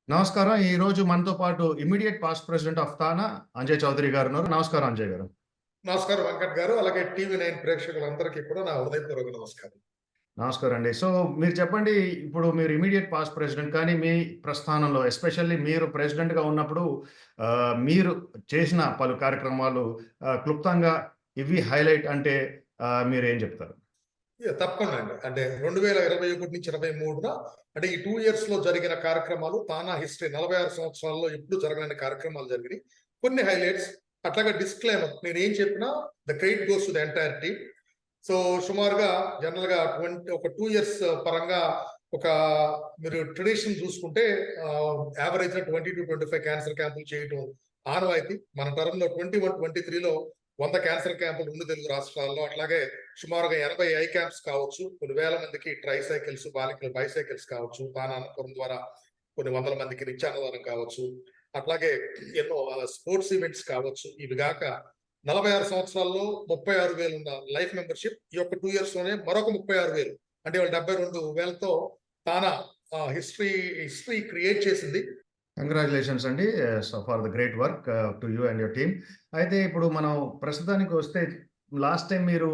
నమస్కారం. ఈరోజు మనతో పాటు ఇమ్మీడియేట్ పాస్ట్ ప్రెసిడెంట్ ఆఫ్ తానా అంజయ్ చౌదరి గారు ఉన్నారు. నమస్కారం అంజయ్ గారు. నమస్కారం వెంకట్ గారు. అలాగే టీవీ9 ప్రేక్షకులందరికీ కూడా నా హృదయపూర్వక నమస్కారం. నమస్కారం అండి. సో, మీరు చెప్పండి, ఇప్పుడు మీరు ఇమ్మీడియేట్ పాస్ట్ ప్రెసిడెంట్, కానీ మీ ప్రస్థానంలో ఎస్పెషల్లీ మీరు ప్రెసిడెంట్‌గా ఉన్నప్పుడు మీరు చేసిన పలు కార్యక్రమాలు క్లుప్తంగా ఇవి హైలైట్ అంటే మీరేం చెప్తారు? తప్పకుండా అండి. అంటే 2021 నుంచి 23న అంటే ఈ 2 ఇయర్స్‌లో జరిగిన కార్యక్రమాలు తానా హిస్టరీ 46 సంవత్సరాల్లో ఎప్పుడు జరగని కార్యక్రమాలు జరిగినాయి. కొన్ని హైలైట్స్ అట్లాగే డిస్క్లైమర్ నేనేం చెప్పినా the credit goes to the entire team. So సుమారుగా జనరల్‌గా ఒక 2 ఇయర్స్ పరంగా ఒక మీరు ట్రెడిషన్ చూసుకుంటే యావరేజ్‌గా 20-25 క్యాన్సర్ క్యాంపులు చేయటం ఆనవాయితీ. మన టర్మ్‌లో 21, 23లో 100 క్యాన్సర్ క్యాంపులు 2 తెలుగు రాష్ట్రాల్లో, అట్లాగే సుమారుగా 80 ఐ క్యాంప్స్ కావచ్చు, కొన్ని వేల మందికి ట్రైసైకిల్స్, బాలికల బైసైకిల్స్ కావచ్చు, తానా అన్నపురం ద్వారా కొన్ని వందల మందికి నిత్యాన్నదానం కావచ్చు, అట్లాగే ఎన్నో స్పోర్ట్స్ ఈవెంట్స్ కావచ్చు. ఇవి గాక 46 సంవత్సరాల్లో 36,000 ఉన్న లైఫ్ మెంబర్‌షిప్ ఈ యొక్క 2 ఇయర్స్ లోనే మరొక 36,000 అంటే వాళ్ళు 72,000తో తానా హిస్టరీ క్రియేట్ చేసింది. కంగ్రాచ్యులేషన్స్ అండి. So for the great work to you and your team. అయితే ఇప్పుడు మనం ప్రస్తుతానికి వస్తే, లాస్ట్ టైం మీరు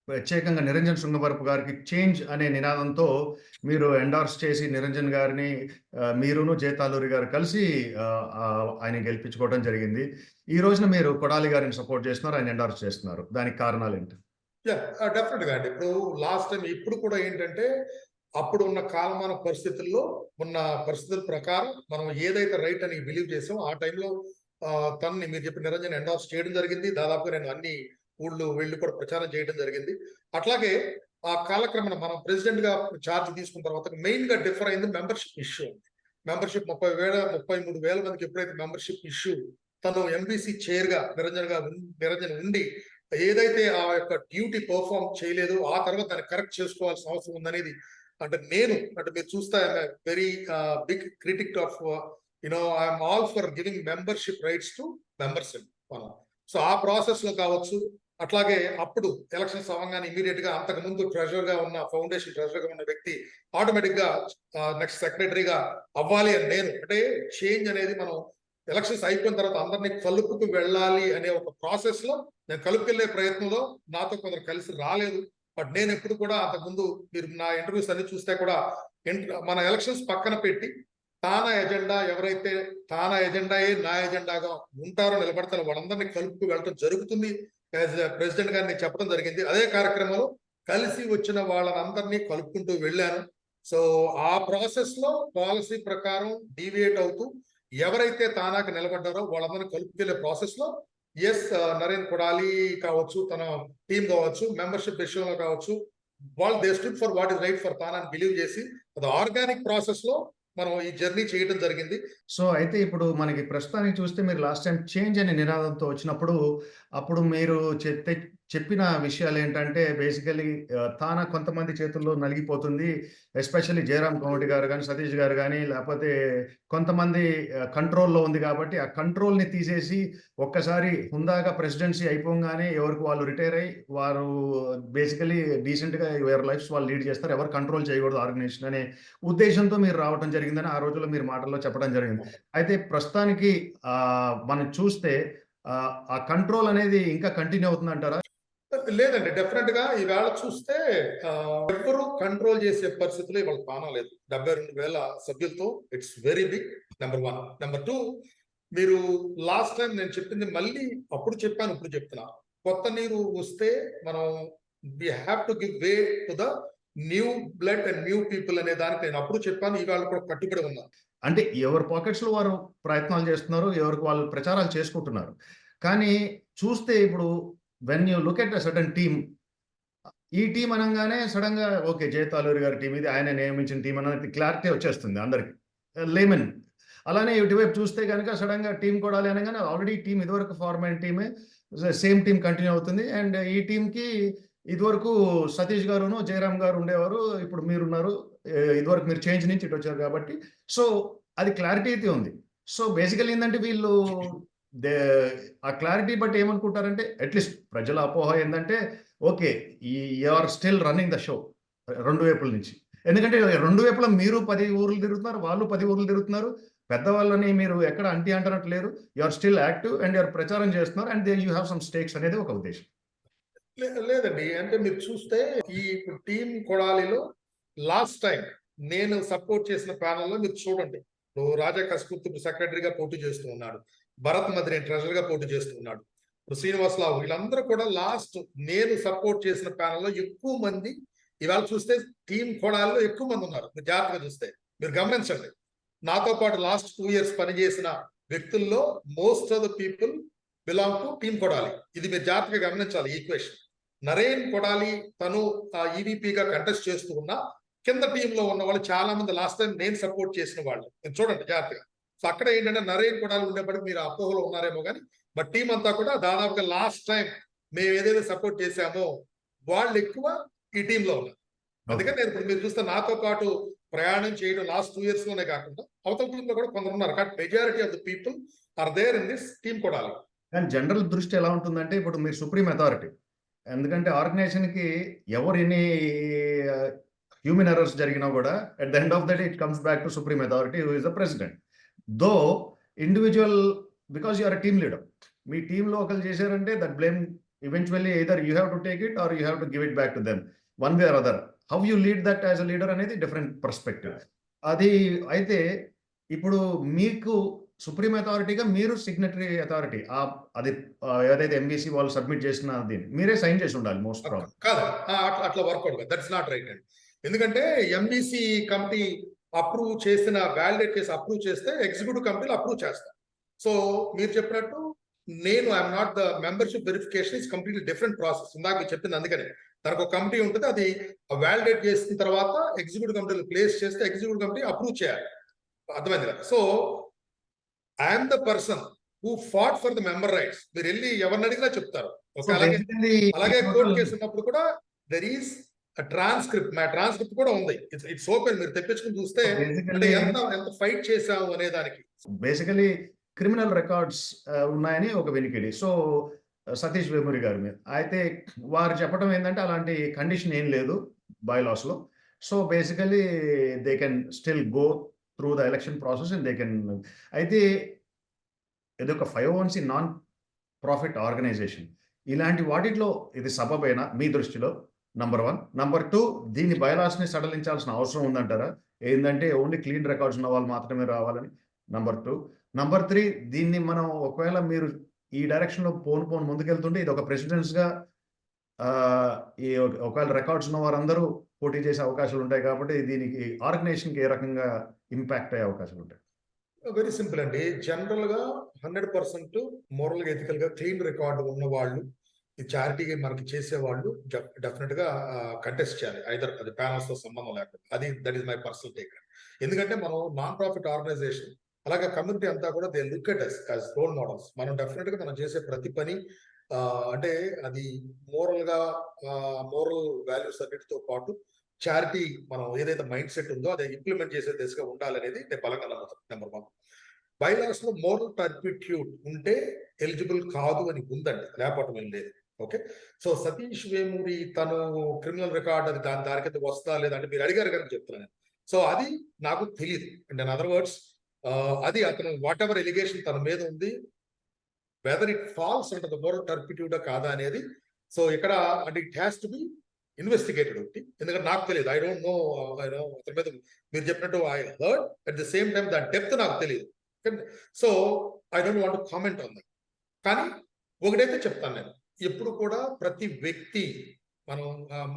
ప్రత్యేకంగా నిరంజన్ శృంగవరపు గారికి చేంజ్ అనే నినాదంతో మీరు ఎండార్స్ చేసి నిరంజన్ గారిని మీరును జేతాలూరి గారు కలిసి ఆయన గెలిపించుకోవడం జరిగింది. ఈ రోజున మీరు కొడాలి గారిని సపోర్ట్ చేస్తున్నారు, ఆయన ఎండార్స్ చేస్తున్నారు. దానికి కారణాలు ఏంటి? డెఫినెట్‌గా అండి. ఇప్పుడు లాస్ట్ టైమ్ ఇప్పుడు కూడా ఏంటంటే, అప్పుడు ఉన్న కాలమాన పరిస్థితుల్లో ఉన్న పరిస్థితుల ప్రకారం మనం ఏదైతే రైట్ అని బిలీవ్ చేసామో ఆ టైంలో తనని మీరు చెప్పిన నిరంజన్ ఎండార్స్ చేయడం జరిగింది. దాదాపుగా నేను అన్ని ఊళ్ళు వెళ్లి కూడా ప్రచారం చేయడం జరిగింది. అట్లాగే ఆ కాలక్రమేణా మనం ప్రెసిడెంట్‌గా చార్జ్ తీసుకున్న తర్వాత మెయిన్‌గా డిఫర్ అయింది మెంబర్‌షిప్ ఇష్యూ. మెంబర్‌షిప్ 33,000 మందికి ఎప్పుడైతే మెంబర్‌షిప్ ఇష్యూ తను ఎంబీసీ చైర్‌గా నిరంజన్ ఉండి ఏదైతే ఆ యొక్క డ్యూటీ పర్ఫార్మ్ చేయలేదో ఆ తర్వాత దాన్ని కరెక్ట్ చేసుకోవాల్సిన అవసరం ఉందనేది, అంటే మీరు చూస్తే I'm very big critic of I'm all for giving membership rights to members మనం. సో ఆ ప్రాసెస్ లో కావచ్చు, అట్లాగే అప్పుడు ఎలక్షన్స్ అవ్వగానే ఇమీడియట్ గా అంతకు ముందు ట్రెజరర్ గా ఉన్న ఫౌండేషన్ ట్రెజరర్ గా ఉన్న వ్యక్తి ఆటోమేటిక్ గా నెక్స్ట్ సెక్రటరీగా అవ్వాలి అని నేను, అంటే చేంజ్ అనేది మనం ఎలక్షన్స్ అయిపోయిన తర్వాత అందరినీ కలుపుకు వెళ్ళాలి అనే ఒక ప్రాసెస్ లో నేను కలుపుకెళ్లే ప్రయత్నంలో నాతో కొందరు కలిసి రాలేదు. బట్ నేను ఎప్పుడు కూడా అంతకుముందు మీరు నా ఇంటర్వ్యూస్ అన్ని చూస్తే కూడా మన ఎలక్షన్స్ పక్కన పెట్టి తానా ఎజెండా ఎవరైతే తానా ఎజెండాయే నా ఎజెండాగా ఉంటారో నిలబడతారో వాళ్ళందరినీ కలుపుకు వెళ్ళడం జరుగుతుంది. యాజ్ ప్రెసిడెంట్ గారిని చెప్పడం జరిగింది. అదే కార్యక్రమంలో కలిసి వచ్చిన వాళ్ళందరినీ కలుపుకుంటూ వెళ్ళాను. సో ఆ ప్రాసెస్ లో పాలసీ ప్రకారం డీవియేట్ అవుతూ ఎవరైతే తానాకు నిలబడ్డారో వాళ్ళందరినీ కలుపుకెళ్లే ప్రాసెస్ లో నరేన్ కొడాలి కావచ్చు, తన టీం కావచ్చు, మెంబర్షిప్ విషయంలో కావచ్చు, వాళ్ళు they stood for what is right for TANA అని బిలీవ్ చేసి అది ఆర్గానిక్ ప్రాసెస్ లో మనం ఈ జర్నీ చేయడం జరిగింది. సో అయితే ఇప్పుడు మనకి ప్రస్తుతానికి చూస్తే, మీరు లాస్ట్ టైం చేంజ్ అనే నినాదంతో వచ్చినప్పుడు, అప్పుడు మీరు చెప్పిన విషయాలేంటంటే బేసికల్లీ తానా కొంతమంది చేతుల్లో నలిగిపోతుంది. ఎస్పెషల్లీ జయరాం కోమటి గారు గాని, సతీష్ గారు గాని, లేపోతే కొంతమంది కంట్రోల్‌లో ఉంది కాబట్టి, ఆ కంట్రోల్‌ని తీసేసి ఒక్కసారి హుందాగా ప్రెసిడెన్సీ అయిపోంగానే ఎవరికి వాళ్ళు రిటైర్ అయ్యి, వారు బేసికల్లీ డీసెంట్‌గా ఎవరి లైఫ్స్ వాళ్ళు లీడ్ చేస్తారు. ఎవరు కంట్రోల్ చేయకూడదు ఆర్గనైజేషన్ అనే ఉద్దేశ్యంతో మీరు రావటం జరిగిందని ఆ రోజుల్లో మీరు మాటల్లో చెప్పడం జరిగింది. అయితే ప్రస్తుతానికి మనం చూస్తే ఆ కంట్రోల్ అనేది ఇంకా కంటిన్యూ అవుతుందంటారా? లేదండి. డెఫినెట్ గా ఈవేళ చూస్తే ఎవ్వరు కంట్రోల్ చేసే పరిస్థితిలో ఇవాళ తానా లేదు. 72,000 సభ్యులతో it's very big. Number 1. Number 2, మీరు లాస్ట్ టైం నేను చెప్పింది మళ్ళీ అప్పుడు చెప్పాను, ఇప్పుడు చెప్తున్నా. కొత్త నీరు వస్తే మనం we have to give way to the new blood and new people అనే దానికి నేను అప్పుడు చెప్పాను. ఇవాళ కూడా కట్టుబడి ఉన్నాను. అంటే ఎవరి పాకెట్స్‌లో వారు ప్రయత్నాలు చేస్తున్నారు. ఎవరికి వాళ్ళు ప్రచారాలు చేసుకుంటున్నారు. కానీ చూస్తే ఇప్పుడు when you look at a certain team, ఈ టీమ్ అనంగానే సడెన్‌గా ఓకే, జయతాలూరి గారి టీమ్ ఇది, ఆయన నియమించిన టీమ్ అన్నది క్లారిటీ వచ్చేస్తుంది అందరికి. లేమన్. అలానే ఇటువైపు చూస్తే గనక సడెన్‌గా టీమ్ కొడాలి అనంగానే ఆల్రెడీ టీమ్ ఇదివరకు ఫార్మ్ అయిన టీమే. సేమ్ టీమ్ కంటిన్యూ అవుతుంది. అండ్ ఈ టీమ్‌కి ఇదివరకు సతీష్ గారును, జయరాం గారు ఉండేవారు. ఇప్పుడు మీరున్నారు. ఇదివరకు మీరు చేంజ్ నుంచి ఇటొచ్చారు కాబట్టి. సో, అది క్లారిటీ అయితే ఉంది. సో, బేసికల్లీ ఏందంటే వీళ్ళు దే ఆ క్లారిటీ బట్టి ఏమనుకుంటారంటే, అట్‌లీస్ట్ ప్రజల అపోహ ఏందంటే, okay, you are still running the show 2 వైపుల నుంచి. ఎందుకంటే 2 వైపులా మీరు 10 ఊర్లు తిరుగుతున్నారు. వాళ్ళు 10 ఊర్లు తిరుగుతున్నారు. పెద్దవాళ్ళని మీరు ఎక్కడ అంటనట్టు లేరు. You are still active and you are ప్రచారం చేస్తున్నారు. And you have some stakes అనేది ఒక ఉద్దేశ్యం. లేదండి. అంటే మీరు చూస్తే ఈ టీమ్ కొడాలిలో లాస్ట్ టైం నేను సపోర్ట్ చేసిన ప్యానెల్‌లో మీరు చూడండి. ఇప్పుడు రాజా కస్కూర్తి ఇప్పుడు సెక్రటరీగా పోటీ చేస్తూ ఉన్నాడు. భరత్ మద్రేన్ ట్రెజరర్‌గా పోటీ చేస్తూ ఉన్నాడు. ఇప్పుడు శ్రీనివాసరావు వీళ్ళందరూ కూడా లాస్ట్ నేను సపోర్ట్ చేసిన ప్యానెల్‌లో ఎక్కువ మంది ఇవాళ చూస్తే టీమ్ కొడాలిలో ఎక్కువ మంది ఉన్నారు. మీరు జాగ్రత్తగా చూస్తే. మీరు గమనించండి. నాతో పాటు లాస్ట్ 2 ఇయర్స్ పనిచేసిన వ్యక్తుల్లో most of the people belong to team Kodali. ఇది మీరు జాగ్రత్తగా గమనించాలి ఈ ఈక్వేషన్. నరేన్ కొడాలి తను ఈవీపీగా కంటెస్ట్ చేస్తూ ఉన్నా కింద టీంలో ఉన్న వాళ్ళు చాలా మంది లాస్ట్ టైం నేను సపోర్ట్ చేసిన వాళ్ళు. మీరు చూడండి జాగ్రత్తగా. సో అక్కడ ఏంటంటే నరేన్ కొడాలి ఉండేప్పటికి మీరు అపోహలో ఉన్నారేమో కానీ బట్ టీం అంతా కూడా దాదాపుగా లాస్ట్ టైం మేము ఏదైతే సపోర్ట్ చేశామో వాళ్ళు ఎక్కువ ఈ టీంలో ఉన్నారు. అందుకని నేను ఇప్పుడు మీరు చూస్తే నాతో పాటు ప్రయాణం చేయడం లాస్ట్ 2 ఇయర్స్ లోనే కాకుండా అవతల టీంలో కూడా కొందరు ఉన్నారు. కానీ majority of the people are there in this team Kodali. కానీ జనరల్ దృష్టి ఎలా ఉంటుందంటే ఇప్పుడు మీరు సుప్రీం అథారిటీ. ఎందుకంటే ఆర్గనైజేషన్‌కి ఎవరు ఎన్ని హ్యూమన్ ఎర్రర్స్ జరిగినా కూడా at the end of the day it comes back to supreme authority who is the president. Though individual because you are a team leader. మీ టీంలో ఒకరు చేశారంటే that blame eventually either you have to take it or you have to give it back to them. One way or other. How you lead that as a leader అనేది different perspective. అది అయితే ఇప్పుడు మీకు supreme అథారిటీగా మీరు signatory authority. అది ఏదైతే MBC వాళ్ళు submit చేసిన దీన్ని మీరే సైన్ చేసి ఉండాలి మోస్ట్ ప్రాబ్లీ. కాదు. అట్లా వర్కౌట్ కాదు. దట్స్ నాట్ రైట్ అండి. ఎందుకంటే ఎంబీసీ కమిటీ అప్రూవ్ చేసిన వ్యాలిడేట్ చేసి అప్రూవ్ చేస్తే ఎగ్జిక్యూటివ్ కమిటీలు అప్రూవ్ చేస్తారు. సో మీరు చెప్పినట్టు నేను I'm not the membership verification is completely different process. ఇందాక మీరు చెప్పింది అందుకనే. దానికి ఒక కమిటీ ఉంటుంది. అది వ్యాలిడేట్ చేసిన తర్వాత ఎగ్జిక్యూటివ్ కమిటీలో ప్లేస్ చేస్తే ఎగ్జిక్యూటివ్ కమిటీ అప్రూవ్ చేయాలి. అర్థమైంది కదా? So I'm the person who fought for the member rights. మీరు వెళ్ళి ఎవరిని అడిగినా చెప్తారు. అలాగే కోర్టు కేసు ఉన్నప్పుడు కూడా దెర్ ఈస్ ట్రాన్స్క్రిప్ట్. మా ట్రాన్స్క్రిప్ట్ కూడా ఉంది. It's open. మీరు తెప్పించుకుని చూస్తే అంటే ఎంత ఫైట్ చేశాము అనే దానికి. బేసికలీ క్రిమినల్ రికార్డ్స్ ఉన్నాయని ఒక వినికిడి. సో సతీష్ వేమూరి గారి మీద అయితే వారు చెప్పడం ఏంటంటే అలాంటి కండిషన్ ఏం లేదు బైలాస్లో. So basically they can still go through the election process and they can. అయితే ఇది ఒక 501c నాన్ ప్రాఫిట్ ఆర్గనైజేషన్. ఇలాంటి వాటిలో ఇది సబబేనా మీ దృష్టిలో? నంబర్ 1. నంబర్ 2, దీని బైలాస్‌ని సడలించాల్సిన అవసరం ఉందంటారా? ఏందంటే ఓన్లీ క్లీన్ రికార్డ్స్ ఉన్న వాళ్ళు మాత్రమే రావాలని. నంబర్ 2. నంబర్ 3, దీన్ని మనం ఒకవేళ మీరు ఈ డైరెక్షన్‌లో పోను ముందుకెళ్తుంటే ఇది ఒక ప్రెసిడెన్స్‌గా ఈ ఒకవేళ రికార్డ్స్ ఉన్న వారందరూ పోటీ చేసే అవకాశాలు ఉంటాయి కాబట్టి దీనికి ఆర్గనైజేషన్‌కి ఏ రకంగా ఇంపాక్ట్ అయ్యే అవకాశాలు ఉంటాయి? వెరీ సింపుల్ అండి. జనరల్ గా 100% మోరల్ గా ఎథికల్ గా క్లీన్ రికార్డు ఉన్న వాళ్ళు ఈ చారిటీగా మనకి చేసేవాళ్ళు డెఫినెట్ గా కంటెస్ట్ చేయాలి. ఐదర్ అది ప్యానల్స్ తో సంబంధం లేకుండా. అది that is my personal take. ఎందుకంటే మనం నాన్ ప్రాఫిట్ ఆర్గనైజేషన్ అలాగే కమ్యూనిటీ అంతా కూడా they look at us as role models. మనం డెఫినెట్ గా మనం చేసే ప్రతి పని అంటే అది మోరల్ గా మోరల్ వాల్యూస్ అన్నిటితో పాటు చారిటీ మనం ఏదైతే మైండ్ సెట్ ఉందో అది ఇంప్లిమెంట్ చేసే దిశగా ఉండాలనేది నేను బలంగా నమ్ముతాను. నెంబర్ 1. బైలాస్ లో మోరల్ టర్పిట్యూడ్ ఉంటే ఎలిజిబుల్ కాదు అని ఉందండి, లేకపోవటం ఏం లేదు. ఓకే. సో సతీష్ వేమూరి తను క్రిమినల్ రికార్డ్ అది దాని కింద వస్తా లేదంటే మీరు అడిగారు కనుక చెప్తున్నాను. సో అది నాకు తెలియదు. అంటే ఇన్ అదర్ వర్డ్స్ అది అతను వాట్ ఎవర్ ఎలిగేషన్ తన మీద ఉంది whether it falls under the moral టర్పిట్యూడా కాదా అనేది. సో ఇక్కడ అంటే it has to be investigated ఒకటి. ఎందుకంటే నాకు తెలియదు. ఐ డోంట్ నో అతని మీద మీరు చెప్పినట్టు I heard at the same time దాని డెప్త్ నాకు తెలియదు. So I don't want to comment on that. కానీ ఒకటైతే చెప్తాను నేను, ఎప్పుడు కూడా ప్రతి వ్యక్తి మనం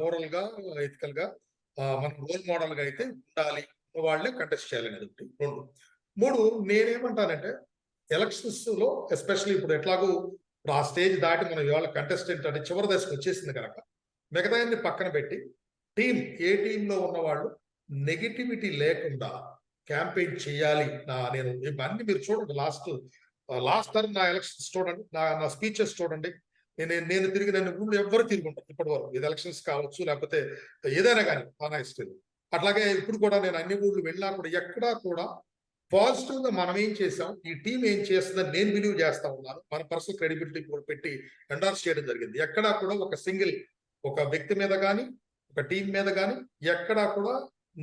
మోరల్ గా ఎథికల్ గా మనం రోల్ మోడల్ గా అయితే ఉండాలి, వాళ్ళే కంటెస్ట్ చేయాలి అనేది ఒకటి. 2. 3, నేనేమంటానంటే ఎలక్షన్స్ లో ఎస్పెషల్లీ ఇప్పుడు ఎట్లాగో ఇప్పుడు ఆ స్టేజ్ దాటి మనం ఇవాళ కంటెస్టెంట్ అంటే చివరి దశకు వచ్చేసింది కనుక మిగతా పక్కన పెట్టి ఏ టీంలో ఉన్న వాళ్ళు నెగిటివిటీ లేకుండా క్యాంపెయిన్ చేయాలి. నేను ఇవన్నీ మీరు చూడండి. లాస్ట్ టర్మ్ నా ఎలక్షన్స్ చూడండి, నా స్పీచెస్ చూడండి. నేను తిరిగి ఊళ్ళో ఎవ్వరు తిరుగుంటారు ఇప్పటి వరకు. ఇది ఎలక్షన్స్ కావచ్చు లేకపోతే ఏదైనా కానీ ఆనెస్ట్లీ. అట్లాగే ఇప్పుడు కూడా నేను అన్ని ఊళ్ళు వెళ్ళినా కూడా ఎక్కడా కూడా పాజిటివ్ గా మనం ఏం చేసాం, ఈ టీం ఏం చేస్తుందని నేను బిలీవ్ చేస్తా ఉన్నాను. మన పర్సనల్ క్రెడిబిలిటీ కూడా పెట్టి ఎండార్స్ చేయడం జరిగింది. ఎక్కడా కూడా ఒక వ్యక్తి మీద కానీ ఒక టీం మీద కానీ ఎక్కడా కూడా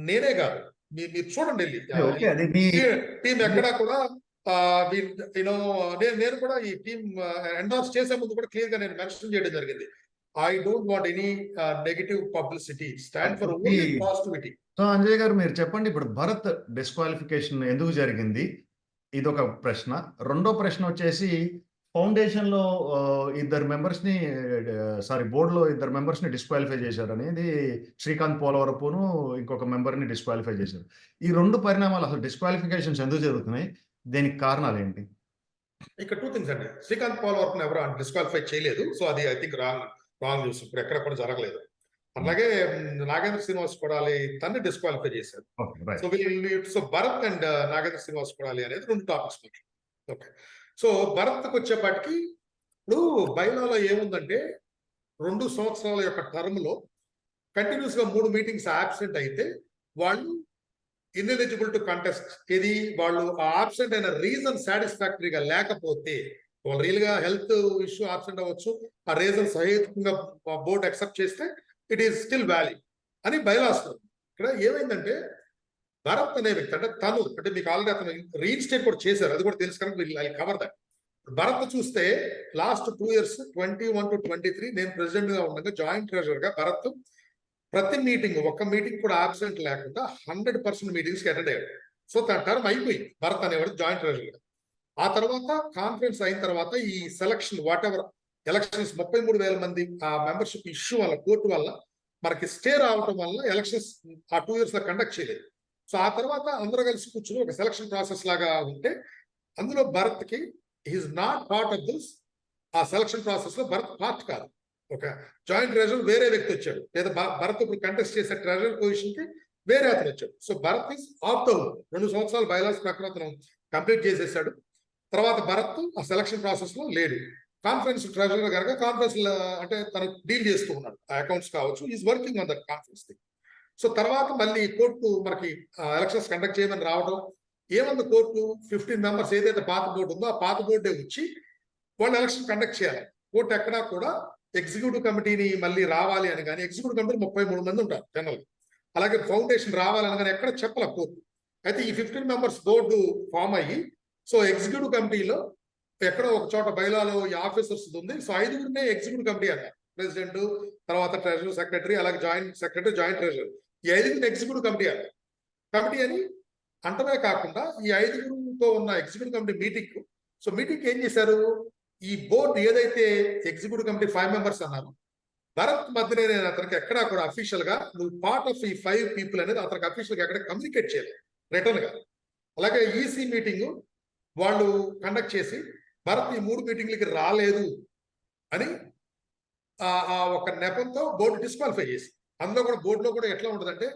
నేనే కాదు, మీరు చూడండి వెళ్ళి ఓకే. అది మీ టీం ఎక్కడా కూడా యూనో నేను కూడా ఈ టీం ఎండార్స్ చేసే ముందు కూడా క్లియర్ గా నేను మెన్షన్ చేయడం జరిగింది. I don't want any negative publicity, stand for only positivity. So Anjay గారు మీరు చెప్పండి, ఇప్పుడు భరత్ డిస్క్వాలిఫికేషన్ ఎందుకు జరిగింది? ఇదొక ప్రశ్న. రెండో ప్రశ్న వచ్చేసి ఫౌండేషన్‌లో ఇద్దరు మెంబర్స్‌ని బోర్డ్‌లో ఇద్దరు మెంబర్స్‌ని డిస్క్వాలిఫై చేశారనేది శ్రీకాంత్ పోలవరపును, ఇంకొక మెంబర్‌ని డిస్క్వాలిఫై చేశారు. ఈ 2 పరిణామాలు అసలు డిస్క్వాలిఫికేషన్స్ ఎందుకు జరుగుతున్నాయి? దీనికి కారణాలేంటి? ఇక్కడ 2 థింగ్స్ అండి. శ్రీకాంత్ పోలవరపుని ఎవరు డిస్క్వాలిఫై చేయలేదు. సో అది ఐ థింక్ రాంగ్ న్యూస్. ఇప్పుడు ఎక్కడ కూడా జరగలేదు. అలాగే నాగేంద్ర శ్రీనివాస్ కొడాలి తన్ని డిస్క్వాలిఫై చేశారు. Okay. Right. So Bharat and Nagendra Srinivas Kodali అనేది 2 టాపిక్స్ మనకి. ఓకే. సో భరత్‌కి వచ్చేపాటికి ఇప్పుడు బైలాలో ఏముందంటే 2 సంవత్సరాల యొక్క టర్మ్‌లో కంటిన్యూస్ గా 3 మీటింగ్స్ ఆబ్సెంట్ అయితే వాళ్ళు ఇన్ఎలిజిబుల్ టు కంటెస్ట్. ఇది వాళ్ళు ఆ ఆబ్సెంట్ అయిన రీజన్ సాటిస్ఫాక్టరీగా లేకపోతే, వాళ్ళు రియల్ గా హెల్త్ ఇష్యూ ఆబ్సెంట్ అవ్వచ్చు, ఆ రీజన్ సహేతుకంగా బోర్డు యాక్సెప్ట్ చేస్తే ఇట్ ఈస్ స్టిల్ వ్యాలిడ్ అని బైలాస్. ఇక్కడ ఏమైందంటే భరత్ అనే వ్యక్తి అంటే మీకు ఆల్రెడీ అతను రీఇన్స్టేట్ కూడా చేశారు, అది కూడా తెలుసు కనుక ఐ కవర్ దట్. భరత్ చూస్తే లాస్ట్ 2 years 21 to 23 నేను ప్రెసిడెంట్ గా ఉండగా జాయింట్ ట్రెజరర్ గా భరత్ ప్రతి మీటింగ్, ఒక్క మీటింగ్ కూడా ఆబ్సెంట్ లేకుండా 100% మీటింగ్స్ కి అటెండ్ అయ్యాడు. సో తన టర్మ్ అయిపోయింది భరత్ అనేవాడు జాయింట్ ట్రెజరర్ గా. ఆ తర్వాత కాన్ఫరెన్స్ అయిన తర్వాత ఈ సెలక్షన్ వాట్ ఎవర్ ఎలక్షన్స్ 33,000 మంది ఆ మెంబర్షిప్ ఇష్యూ వల్ల, కోర్టు వల్ల మనకి స్టే రావటం వల్ల ఎలక్షన్స్ ఆ 2 years లో కండక్ట్ చేయలేదు. సో ఆ తర్వాత అందరూ కలిసి కూర్చుని ఒక సెలక్షన్ ప్రాసెస్ లాగా ఉంటే అందులో భరత్ కి is not part of this. ఆ సెలక్షన్ ప్రాసెస్ లో భరత్ పార్ట్ కాదు. ఒక జాయింట్ ట్రెజరర్ వేరే వ్యక్తి వచ్చాడు, లేదా భరత్ ఇప్పుడు కంటెస్ట్ చేసే ట్రెజరర్ పొజిషన్ కి వేరే అతను వచ్చాడు. So Bharat is of the 2 సంవత్సరాలు బైలాస్ ప్రకారం అతను కంప్లీట్ చేసేసాడు. తర్వాత భరత్ ఆ సెలక్షన్ ప్రాసెస్ లో లేడు. కాన్ఫరెన్స్ ట్రెజరర్ కనుక కాన్ఫరెన్స్ అంటే తను డీల్ చేస్తూ ఉన్నాడు, ఆ అకౌంట్స్ కావచ్చు, is working on that conference thing. So తర్వాత మళ్ళీ కోర్టు మనకి ఎలక్షన్స్ కండక్ట్ చేయమని రావడం, ఏమంది కోర్టు 15 మెంబర్స్ ఏదైతే పాత బోర్డు ఉందో ఆ పాత బోర్డే వచ్చి వాళ్ళు ఎలక్షన్ కండక్ట్ చేయాలి. కోర్టు ఎక్కడా కూడా ఎగ్జిక్యూటివ్ కమిటీని మళ్ళీ రావాలి అని కానీ, ఎగ్జిక్యూటివ్ కమిటీ 33 మంది ఉంటారు జనరల్, అలాగే ఫౌండేషన్ రావాలని కానీ ఎక్కడ చెప్పాల కోర్టు. అయితే ఈ 15 మెంబర్స్ బోర్డు ఫామ్ అయ్యి, సో ఎగ్జిక్యూటివ్ కమిటీలో ఎక్కడో ఒక చోట బైలాలో ఈ ఆఫీసర్స్ ఉంది. సో 5గురినే ఎగ్జిక్యూటివ్ కమిటీ అన్నారు, ప్రెసిడెంట్, తర్వాత ట్రెజరర్ సెక్రటరీ, అలాగే జాయింట్ సెక్రటరీ, జాయింట్ ట్రెజరర్, ఈ 5గురిని ఎగ్జిక్యూటివ్ కమిటీ అన్నారు. కమిటీ అని అంటమే కాకుండా ఈ 5గురితో ఉన్న executive committee meeting, so meeting ఏం చేశారు, ఈ బోర్డు ఏదైతే ఎగ్జిక్యూటివ్ కమిటీ 5 మెంబర్స్ అన్నారు, భరత్ మధ్యనే నేను అతనికి ఎక్కడా కూడా అఫీషియల్ గా నువ్వు పార్ట్ ఆఫ్ ఈ 5 పీపుల్ అనేది అతనికి అఫీషియల్ గా ఎక్కడ కమ్యూనికేట్ చేయలేదు రిటర్న్ గా. అలాగే ఈసీ మీటింగ్ వాళ్ళు కండక్ట్ చేసి భరత్ ఈ 3 మీటింగ్లకి రాలేదు అని ఆ ఒక నెపంతో బోర్డు డిస్క్వాలిఫై చేసి, అందులో కూడా బోర్డులో కూడా ఎట్లా ఉంటుందంటే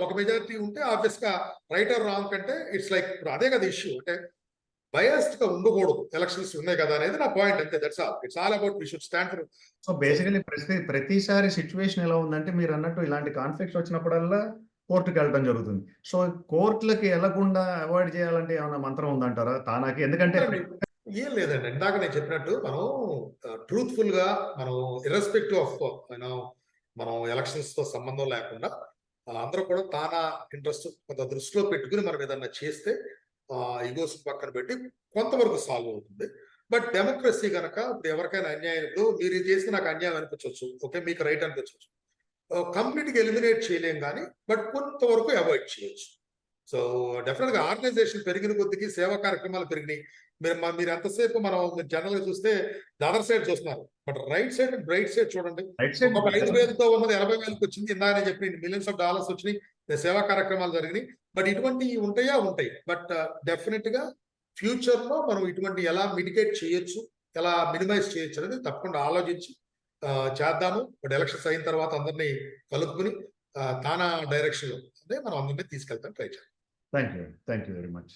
ఒక మెజారిటీ ఉంటే ఆబ్వియస్ గా రైట్ ఆర్ రాంగ్ కంటే ఇట్స్ లైక్ అదే కదా ఇష్యూ, అంటే బయాస్డ్ గా ఉండకూడదు, ఎలక్షన్స్ ఉన్నాయి కదా అనేది నా పాయింట్, అంతే. That's all. It's all about we should stand for. So basically ప్రతిసారి సిట్యుయేషన్ ఎలా ఉందంటే మీరు అన్నట్టు ఇలాంటి కాన్ఫ్లిక్ట్స్ వచ్చినప్పుడల్లా కోర్టుకి వెళ్ళడం జరుగుతుంది. సో కోర్టులకి వెళ్లకుండా అవాయిడ్ చేయాలంటే ఏమైనా మంత్రం ఉందంటారా తానాకి? ఎందుకంటే ఏం లేదండి, ఇందాక నేను చెప్పినట్టు మనం ట్రూత్ఫుల్ గా, మనం ఇర్రెస్పెక్టివ్ ఆఫ్ మనం ఎలక్షన్స్ తో సంబంధం లేకుండా అందరూ కూడా తానా ఇంట్రెస్ట్ కొంత దృష్టిలో పెట్టుకుని మనం ఏదన్నా చేస్తే ఈగోస్ పక్కన పెట్టి కొంతవరకు సాల్వ్ అవుతుంది. బట్ డెమోక్రసీ కనుక ఇప్పుడు ఎవరికైనా అన్యాయం, ఇప్పుడు మీరు చేస్తే నాకు అన్యాయం అనిపించవచ్చు, ఓకే, మీకు రైట్ అనిపించవచ్చు, కంప్లీట్ గా ఎలిమినేట్ చేయలేం కానీ బట్ కొంతవరకు అవాయిడ్ చేయొచ్చు. సో డెఫినెట్ గా ఆర్గనైజేషన్ పెరిగిన కొద్దికి సేవా కార్యక్రమాలు పెరిగినాయి. మీరు ఎంతసేపు మనం జనరల్ గా చూస్తే అదర్ సైడ్ చూస్తున్నారు, but right side and bright side చూడండి. 5,000తో ఉన్నది 80,000కి వచ్చింది. ఇందాక నేను చెప్పి మిలియన్స్ ఆఫ్ డాలర్స్ వచ్చినాయి, సేవా కార్యక్రమాలు జరిగినాయి. బట్ ఇటువంటివి ఉంటాయి. బట్ డెఫినెట్ గా ఫ్యూచర్ లో మనం ఇటువంటి ఎలా మిటిగేట్ చేయొచ్చు, ఎలా మినిమైజ్ చేయొచ్చు అనేది తప్పకుండా ఆలోచించి చేద్దాము. బట్ ఎలక్షన్స్ అయిన తర్వాత అందరినీ కలుపుకుని తానా డైరెక్షన్ లో అంటే మనం అందరినీ తీసుకెళ్తాం ట్రై చేద్దాం. Thank you very much.